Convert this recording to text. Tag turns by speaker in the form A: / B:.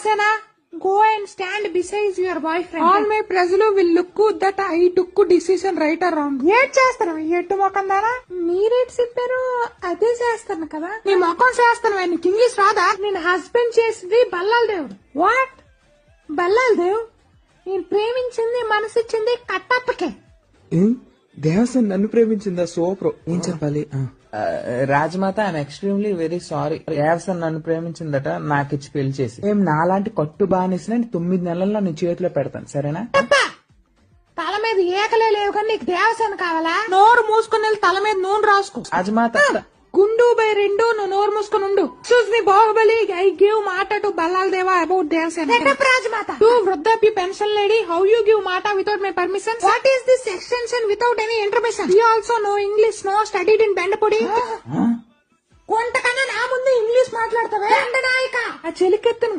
A: Devasena, go and stand beside your boyfriend. All my ప్రజలు will look that I took decision right or wrong. ఏడ్ చేస్తాను ఎట్టు మొఖం దానా, మీరేట్ చెప్పారు అదే చేస్తాను కదా. నీ మొఖం చేస్తాను, నీకు ఇంగ్లీష్ రాదా? నేను హస్బెండ్ చేసింది బల్లాల దేవుడు. వాట్ బల్లాల దేవ్? నేను ప్రేమించింది మనసిచ్చింది కట్టప్పకే.
B: దేవసేన నన్ను ప్రేమించిందా? సూపర్. ఏం చెప్పాలి?
C: Rajamata I'm extremely very sorry. Devasena నన్ను ప్రేమించిందట, నాకిచ్చి పెళ్లి చేసి. ఏం నాలాంటి కట్టు బానిసిన 9 నెలల్లో నీ చేతిలో పెడతాను, సరేనా?
A: తల మీద ఏకలే లేవు కానీ నీకు దేవసేన కావాలా? నోరు మూసుకుని వెళ్ళి తల మీద నూనె రాసుకో.
C: రాజమాత
A: గుండు బై 2, నువ్వు నోరు మూసుకుని ఉండు. Choose me Baahubali, I give మాట to Ballala Deva about Devasena. Rajamata, to వృద్ధాప్య pension lady, how you give మాట without my permission? What is this extension without any intermission? You also no English, no studied in బెండపొడి. కొంతకన్నా నా ముందు ఇంగ్లీష్ మాట్లాడతావే నాయక. ఆ చెలికెత్తును